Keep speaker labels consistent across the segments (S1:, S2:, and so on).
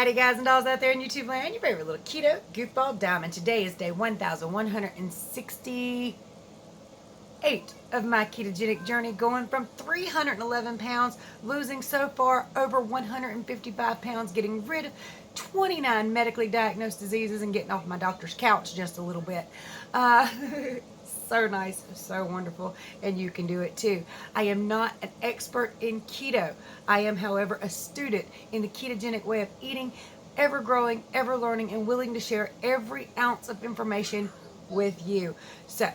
S1: Howdy guys and dolls out there in YouTube land, your favorite little keto goofball diamond. Today is day 1168 of my ketogenic journey, going from 311 pounds, losing so far over 155 pounds, getting rid of 29 medically diagnosed diseases, and getting off my doctor's couch just a little bit. So nice, so wonderful, and you can do it too. I am not an expert in keto. I am, however, a student in the ketogenic way of eating, ever growing, ever learning, and willing to share every ounce of information with you. So,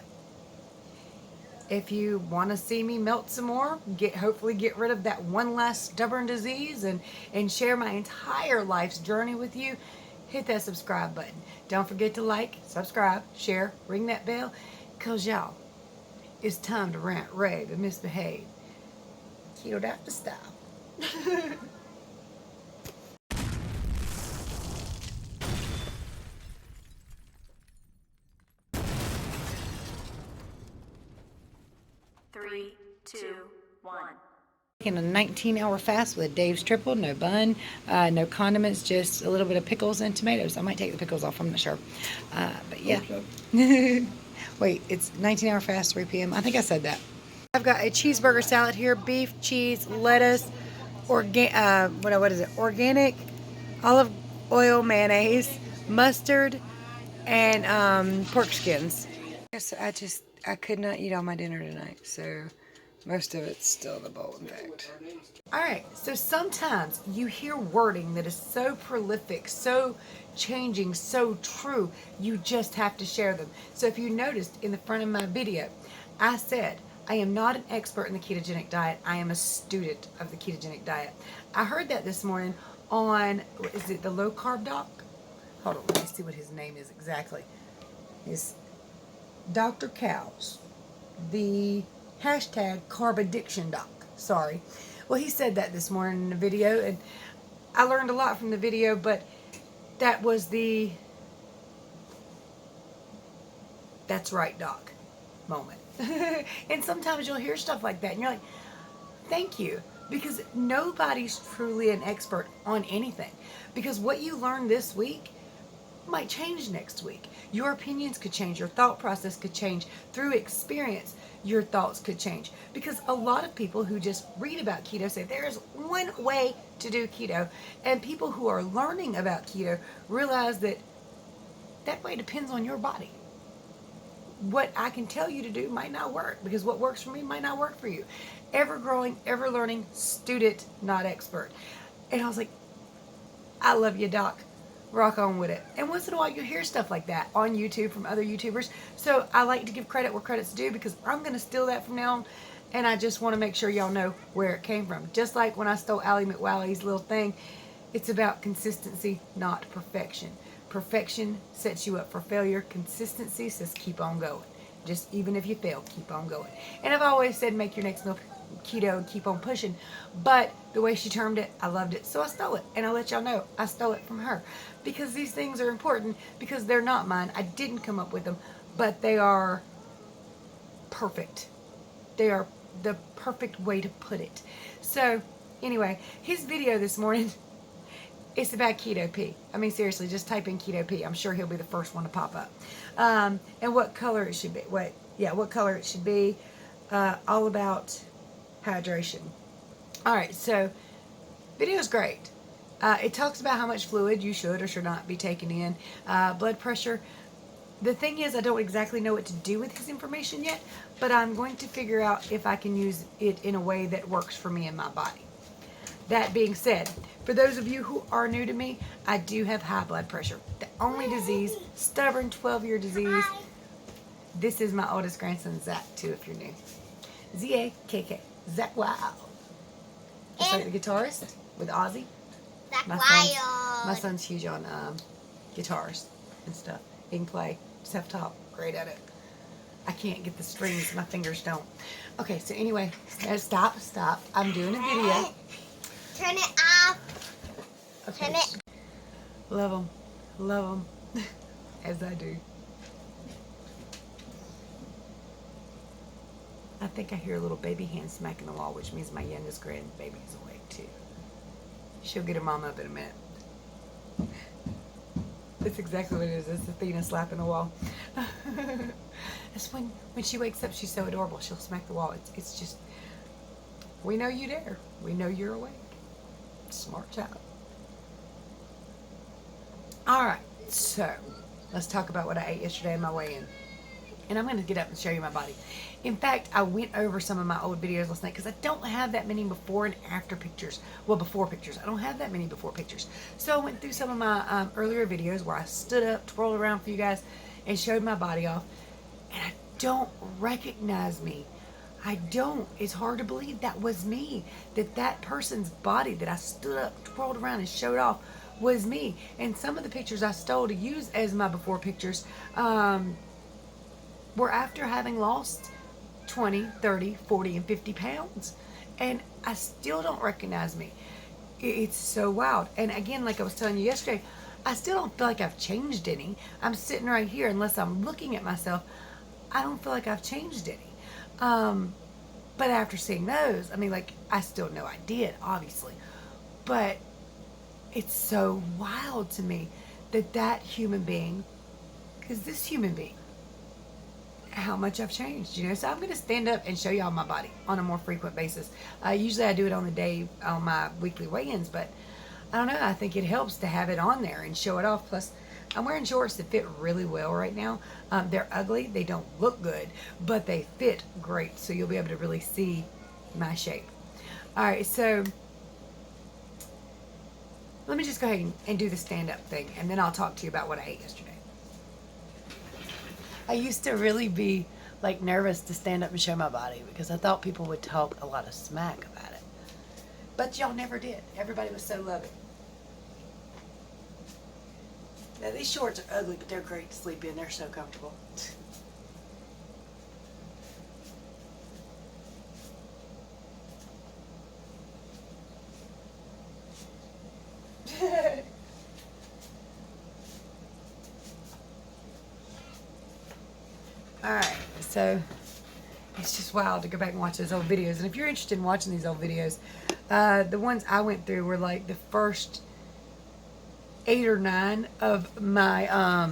S1: if you want to see me melt some more, hopefully get rid of that one last stubborn disease, and share my entire life's journey with you, hit that subscribe button. Don't forget to like, subscribe, share, ring that bell. Because, y'all, it's time to rant, rave, and misbehave. Keto doctor style.
S2: Three, two, one.
S1: In a 19-hour fast with a Dave's triple, no bun, no condiments, just a little bit of pickles and tomatoes. I might take the pickles off, I'm not sure. But yeah. Okay. Wait, it's 19-hour fast, 3 p.m. I think I said that. I've got a cheeseburger salad here, beef, cheese, lettuce, what is it? Organic olive oil mayonnaise, mustard, and pork skins. I could not eat all my dinner tonight, so most of it's still in the bowl, in fact. Alright, so sometimes you hear wording that is so prolific, so changing, so true, you just have to share them. So if you noticed in the front of my video, I said, I am not an expert in the ketogenic diet, I am a student of the ketogenic diet. I heard that this morning on, is it the low carb doc? Hold on, let me see what his name is exactly. It's Dr. Cows, the hashtag carb addiction doc, sorry. Well, he said that this morning in the video, and I learned a lot from the video, but that was the "that's right, doc" moment. And sometimes you'll hear stuff like that, and you're like, thank you, because nobody's truly an expert on anything. Because what you learn this week might change next week. Your opinions could change. Your thought process could change. Through experience, your thoughts could change. Because a lot of people who just read about keto say there is one way to do keto. And people who are learning about keto realize that that way depends on your body. What I can tell you to do might not work, because what works for me might not work for you. Ever growing, ever learning, student, not expert. And I was like, I love you, doc. Rock on with it. And once in a while you hear stuff like that on YouTube from other YouTubers. So I like to give credit where credit's due, because I'm going to steal that from now on. And I just want to make sure y'all know where it came from. Just like when I stole Allie McWalley's little thing, it's about consistency, not perfection. Perfection sets you up for failure. Consistency says keep on going. Just even if you fail, keep on going. And I've always said make your next meal keto and keep on pushing, but the way she termed it, I loved it, so I stole it. And I'll let y'all know I stole it from her, because these things are important, because they're not mine. I didn't come up with them, but they are perfect. They are the perfect way to put it. So anyway, his video this morning, it's about keto pee. I mean, seriously, just type in keto pee. I'm sure he'll be the first one to pop up. And what color it should be. What color it should be. All about hydration. Alright, so video's great. It talks about how much fluid you should or should not be taking in. Blood pressure. The thing is, I don't exactly know what to do with his information yet, but I'm going to figure out if I can use it in a way that works for me and my body. That being said, for those of you who are new to me, I do have high blood pressure. The only disease, stubborn 12-year disease. This is my oldest grandson, Zach, too, if you're new. Z-A-K-K. Zach Wild. Just like the guitarist with Ozzy.
S2: Zach
S1: My son's huge on guitars and stuff. He can play. Just have to talk. Great at it. I can't get the strings. My fingers don't. Okay, so anyway. Stop. I'm doing a video.
S2: Turn it off.
S1: Okay.
S2: Turn it.
S1: Love them. As I do. I think I hear a little baby hand smacking the wall, which means my youngest grandbaby is awake too. She'll get her mom up in a minute. That's exactly what it is. It's Athena slapping the wall. That's when she wakes up, she's so adorable. She'll smack the wall. It's just, we know you there. We know you're awake. Smart child. All right, so let's talk about what I ate yesterday in my weigh-in. And I'm going to get up and show you my body. In fact, I went over some of my old videos last night because I don't have that many before and after pictures. Well, before pictures. I don't have that many before pictures. So I went through some of my earlier videos where I stood up, twirled around for you guys, and showed my body off. And I don't recognize me. I don't. It's hard to believe that was me. That person's body that I stood up, twirled around, and showed off was me. And some of the pictures I stole to use as my before pictures, were after having lost 20, 30, 40, and 50 pounds. And I still don't recognize me. It's so wild. And again, like I was telling you yesterday, I still don't feel like I've changed any. I'm sitting right here, unless I'm looking at myself, I don't feel like I've changed any. But after seeing those, I mean, like, I still know I did, obviously. But it's so wild to me that human being, because this human being, how much I've changed, you know. So I'm going to stand up and show y'all my body on a more frequent basis. Usually I do it on the day on my weekly weigh-ins, but I don't know, I think it helps to have it on there and show it off. Plus, I'm wearing shorts that fit really well right now. They're ugly, they don't look good, but they fit great, so you'll be able to really see my shape. All right, so let me just go ahead and do the stand-up thing, and then I'll talk to you about what I ate yesterday. I used to really be like nervous to stand up and show my body because I thought people would talk a lot of smack about it. But y'all never did. Everybody was so loving. Now these shorts are ugly, but they're great to sleep in. They're so comfortable. Alright, so it's just wild to go back and watch those old videos. And if you're interested in watching these old videos, the ones I went through were like the first 8 or 9 of my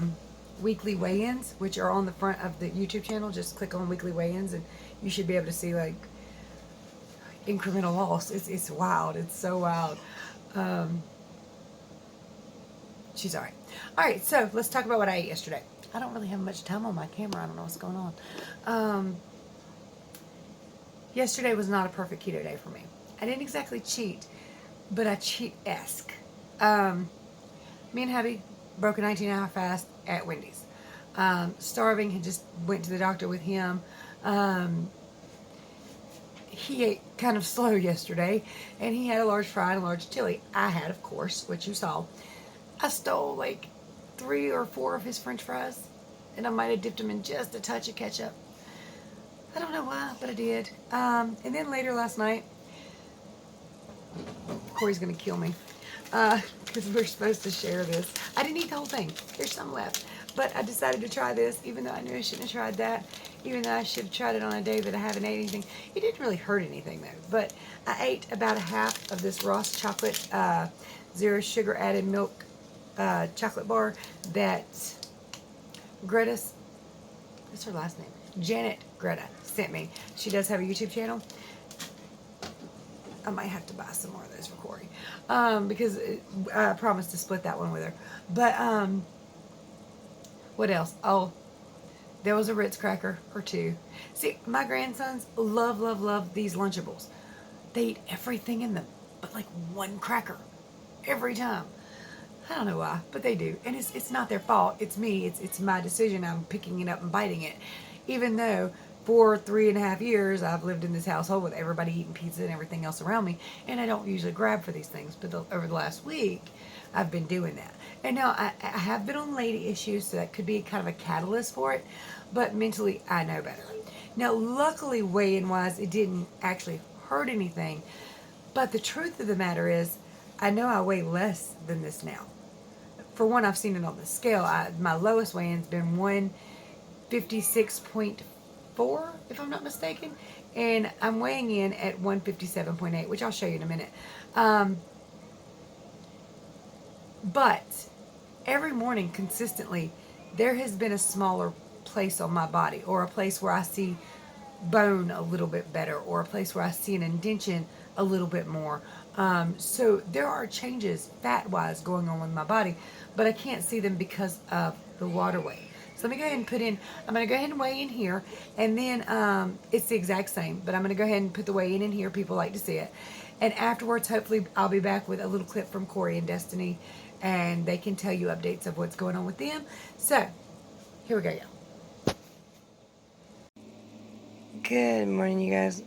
S1: weekly weigh-ins, which are on the front of the YouTube channel. Just click on weekly weigh-ins and you should be able to see like incremental loss. It's wild. It's so wild. She's alright. Alright, so let's talk about what I ate yesterday. I don't really have much time on my camera. I don't know what's going on. Yesterday was not a perfect keto day for me. I didn't exactly cheat, but I cheat-esque. Me and hubby broke a 19-hour fast at Wendy's. Starving, had just went to the doctor with him. He ate kind of slow yesterday, and he had a large fry and a large chili. I had, of course, which you saw. I stole like 3 or 4 of his french fries, and I might have dipped them in just a touch of ketchup. I don't know why, but I did. And then later last night, Corey's going to kill me because we're supposed to share this. I didn't eat the whole thing. There's some left. But I decided to try this, even though I knew I shouldn't have tried that, even though I should have tried it on a day that I haven't ate anything. It didn't really hurt anything, though. But I ate about a half of this Ross chocolate, 0 sugar added milk chocolate bar that Greta's, what's her last name? Janet Greta sent me. She does have a YouTube channel. I might have to buy some more of those for Corey. Because I promised to split that one with her. But, what else? Oh, there was a Ritz cracker or 2. See, my grandsons love, love, love these Lunchables. They eat everything in them, but like 1 cracker every time. I don't know why, but they do. And it's not their fault. It's me. It's my decision. I'm picking it up and biting it. Even though for 3.5 years I've lived in this household with everybody eating pizza and everything else around me, and I don't usually grab for these things. But over the last week, I've been doing that. And now I have been on lady issues, so that could be kind of a catalyst for it. But mentally, I know better. Now, luckily, weigh-in wise, it didn't actually hurt anything. But the truth of the matter is, I know I weigh less than this now. For one, I've seen it on the scale. My lowest weigh-in's been 156.4, if I'm not mistaken. And I'm weighing in at 157.8, which I'll show you in a minute. But every morning consistently, there has been a smaller place on my body, or a place where I see bone a little bit better, or a place where I see an indentation a little bit more. So there are changes fat wise going on with my body, but I can't see them because of the water weight. So let me go ahead and I'm going to go ahead and weigh in here, and then it's the exact same, but I'm going to go ahead and put the weigh in here. People like to see it. And afterwards, hopefully, I'll be back with a little clip from Corey and Destiny, and they can tell you updates of what's going on with them. So, here we go, y'all.
S3: Good morning, you guys.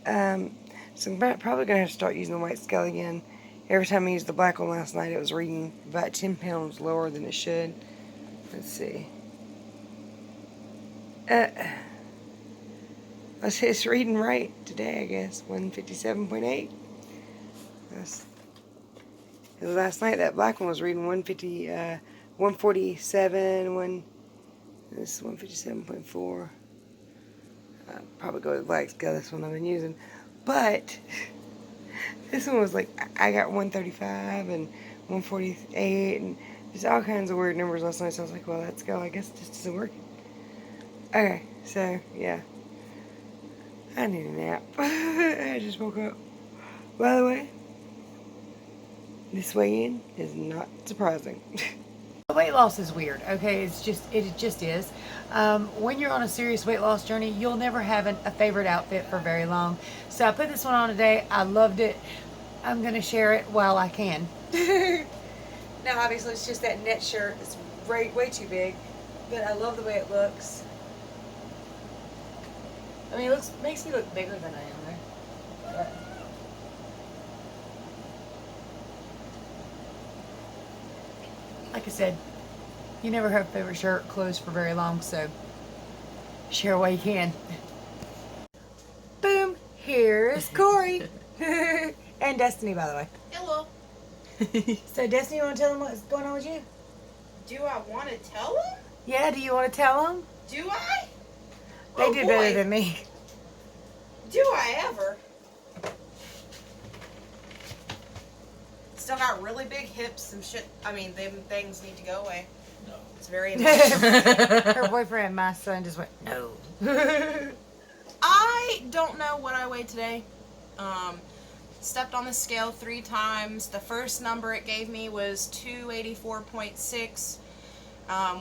S3: So I'm probably going to have to start using the white scale again. Every time I used the black one last night, it was reading about 10 pounds lower than it should. Let's see. It's reading right today, I guess. 157.8. Last night, that black one was reading 147. This is 157.4. I'll probably go with the black scale. This one I've been using. But this one was like, I got 135 and 148 and just all kinds of weird numbers last night. So I was like, well, that scale, I guess, just isn't working. Okay, so yeah. I need a nap. I just woke up. By the way, this weigh-in is not surprising.
S1: Weight loss is weird, okay? It just is. When you're on a serious weight loss journey, you'll never have a favorite outfit for very long. So I put this one on today. I loved it. I'm going to share it while I can. Now, obviously, it's just that net shirt. It's way too big, but I love the way it looks. I mean, makes me look bigger than I am, right? But like I said, you never have favorite shirt clothes for very long, so share while you can. Boom! Here's Corey. And Destiny, by the way.
S4: Hello.
S1: So, Destiny, you want to tell them what's going on with you?
S4: Do I want to tell them?
S1: Yeah, do you want to tell them?
S4: Do I?
S1: They did better than me.
S4: Do I ever? Still got really big hips and shit. I mean, them things need to go away. No. It's very annoying.
S1: Her boyfriend, my son, just went, no.
S4: I don't know what I weighed today. Stepped on the scale 3 times. The first number it gave me was 284.6.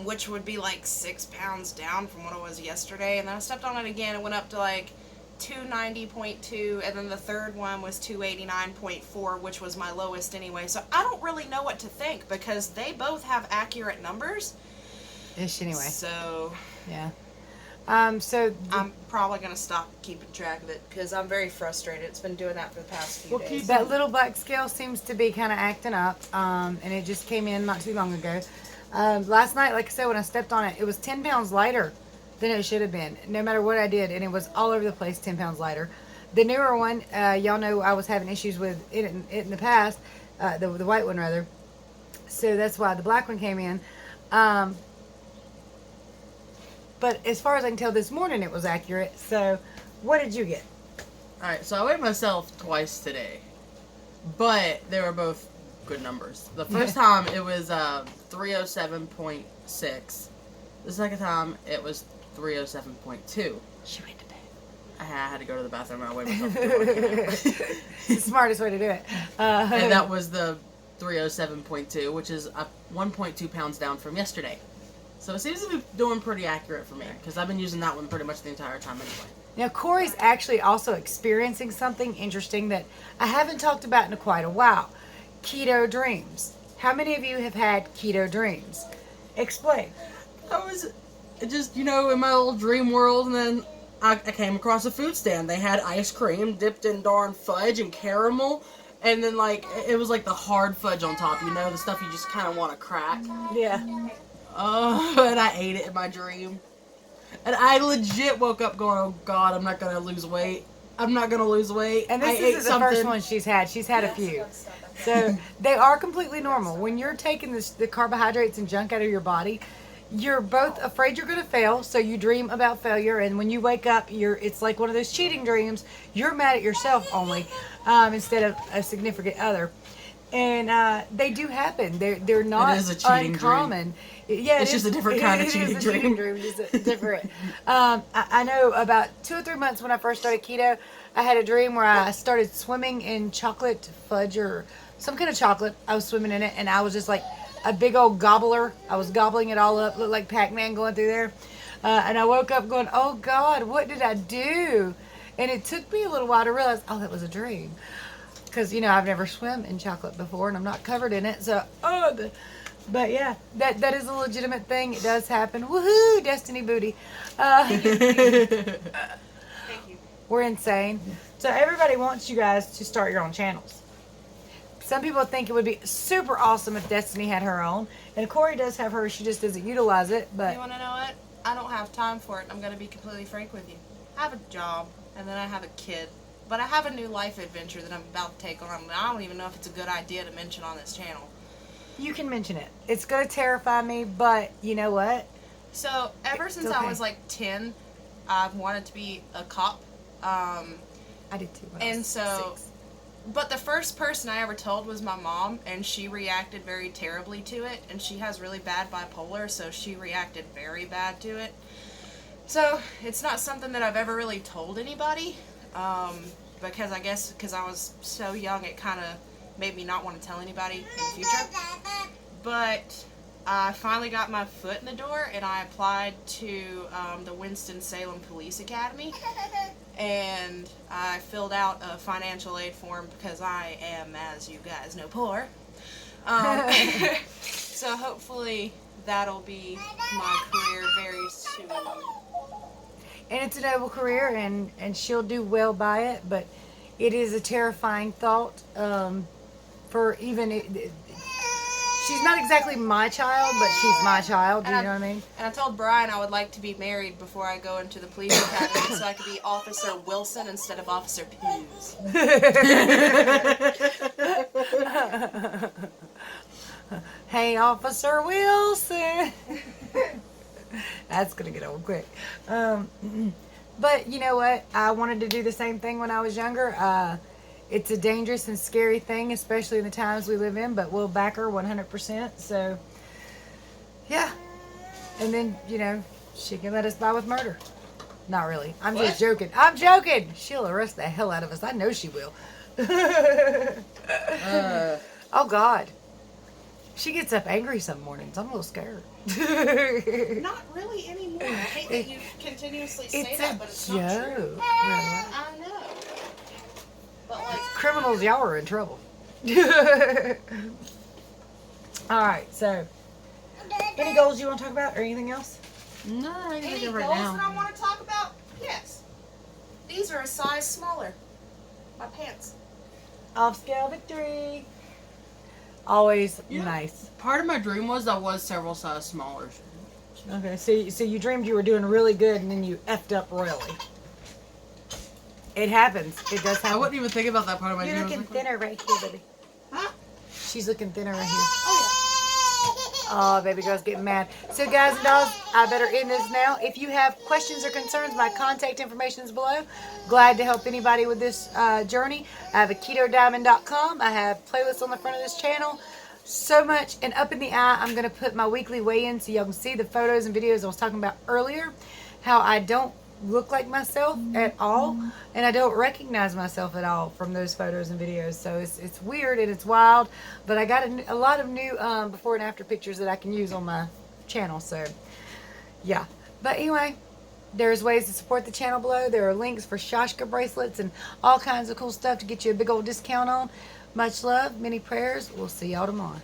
S4: Which would be like 6 pounds down from what it was yesterday. And then I stepped on it again. It went up to like 290.2. And then the third one was 289.4, which was my lowest anyway. So I don't really know what to think because they both have accurate numbers.
S1: Ish, anyway.
S4: So,
S1: yeah.
S4: I'm probably going to stop keeping track of it because I'm very frustrated. It's been doing that for the past few days.
S1: That little black scale seems to be kind of acting up. And it just came in not too long ago. Last night, like I said, when I stepped on it, it was 10 pounds lighter than it should have been, no matter what I did, and it was all over the place, 10 pounds lighter. The newer one, y'all know I was having issues with it in the past, the white one rather, so that's why the black one came in. But as far as I can tell, this morning it was accurate. So, what did you get?
S5: Alright, so I weighed myself twice today, but they were both good numbers. The first time it was 307.6. The second time it was 307.2.
S1: She went to bed.
S5: I had to go to the bathroom and I weighed myself.
S1: It's the smartest way to do it.
S5: And that was the 307.2, which is up 1.2 pounds down from yesterday. So it seems to be doing pretty accurate for me because I've been using that one pretty much the entire time anyway.
S1: Now, Corey's actually also experiencing something interesting that I haven't talked about in quite a while. Keto dreams. How many of you have had keto dreams? Explain.
S5: I was just, in my little dream world, and then I came across a food stand. They had ice cream dipped in darn fudge and caramel, and then, it was like the hard fudge on top, the stuff you just kind of want to crack.
S1: Yeah.
S5: And I ate it in my dream. And I legit woke up going, oh God, I'm not going to lose weight. I'm not going to lose weight.
S1: And this isn't the first one she's had. She's had a few. So they are completely normal. When you're taking the carbohydrates and junk out of your body, you're both afraid you're going to fail, so you dream about failure. And when you wake up, it's like one of those cheating dreams. You're mad at yourself only instead of a significant other. And they do happen. They're not
S5: is a cheating
S1: uncommon. Yeah,
S5: It's just a different kind of
S1: it
S5: cheating
S1: is a cheating dream. Just a different. I know about 2 or 3 months when I first started keto, I had a dream where I started swimming in chocolate fudge or some kind of chocolate. I was swimming in it, and I was just like a big old gobbler. I was gobbling it all up, looked like Pac-Man going through there. And I woke up going, "Oh God, what did I do?" And it took me a little while to realize, oh, that was a dream. Because, I've never swum in chocolate before, and I'm not covered in it. So, but yeah, that is a legitimate thing. It does happen. Woohoo, Destiny Booty.
S4: Thank you.
S1: We're insane. So everybody wants you guys to start your own channels. Some people think it would be super awesome if Destiny had her own. And Corey does have hers. She just doesn't utilize it. But
S4: You want to know what? I don't have time for it. I'm going to be completely frank with you. I have a job, and then I have a kid. But I have a new life adventure that I'm about to take on. I don't even know if it's a good idea to mention on this channel.
S1: you can mention it. It's going to terrify me, but you know what?
S4: So, ever since
S1: okay.
S4: I was like 10, I've wanted to be a cop.
S1: I did too. When I
S4: And
S1: was
S4: so,
S1: 6.
S4: but the first person I ever told was my mom, and she reacted very terribly to it. And she has really bad bipolar, so she reacted very bad to it. So, it's not something that I've ever really told anybody. Because I guess because I was so young, it kind of made me not want to tell anybody in the future. But I finally got my foot in the door, and I applied to the Winston-Salem Police Academy. And I filled out a financial aid form because I am, as you guys know, poor. So hopefully that'll be my career very soon.
S1: And it's a noble career, and she'll do well by it, but it is a terrifying thought for even... she's not exactly my child, but she's my child, you know what I mean?
S4: And I told Brian I would like to be married before I go into the police academy so I could be Officer Wilson instead of Officer Pews.
S1: Hey, Officer Wilson. That's going to get old quick. But you know what? I wanted to do the same thing when I was younger. It's a dangerous and scary thing, especially in the times we live in, but we'll back her 100%. So, yeah. And then, she can let us by with murder. Not really. I'm just joking. I'm joking. She'll arrest the hell out of us. I know she will. Oh, God. She gets up angry some mornings. I'm a little scared.
S4: Not really anymore. I hate that you continuously say
S1: It's
S4: that,
S1: a
S4: but it's
S1: joke.
S4: not true.
S1: Really.
S4: I know. But like,
S1: Criminals, y'all are in trouble. All right, so any goals you want to talk about or anything else?
S5: No, I
S4: any
S5: think
S4: goals
S5: right
S4: that I
S5: now.
S4: want to talk about? Yes. These are a size smaller. My pants.
S1: Off scale victory. Always
S5: Yeah.
S1: nice.
S5: Part of my dream was I was several sizes smaller.
S1: Okay, so you dreamed you were doing really good and then you effed up royally. It happens. It does happen.
S5: I wouldn't even think about that part of my
S1: You're
S5: dream. I was
S1: looking
S5: like,
S1: thinner right here, baby.
S4: Huh?
S1: She's looking thinner right here.
S4: Oh
S1: Oh, baby girl's getting mad. So, guys and dolls, I better end this now. If you have questions or concerns, my contact information is below. Glad to help anybody with this journey. I have a KETODIAMOND.com. I have playlists on the front of this channel. So much. And up in the eye, I'm going to put my weekly weigh-in so y'all can see the photos and videos I was talking about earlier. How I don't look like myself at all, and I don't recognize myself at all from those photos and videos. So it's weird and it's wild, but I got a lot of new before and after pictures that I can use on my channel. So yeah, but anyway, there's ways to support the channel below. There are links for Shashka bracelets and all kinds of cool stuff to get you a big old discount on. Much love, many prayers. We'll see y'all tomorrow.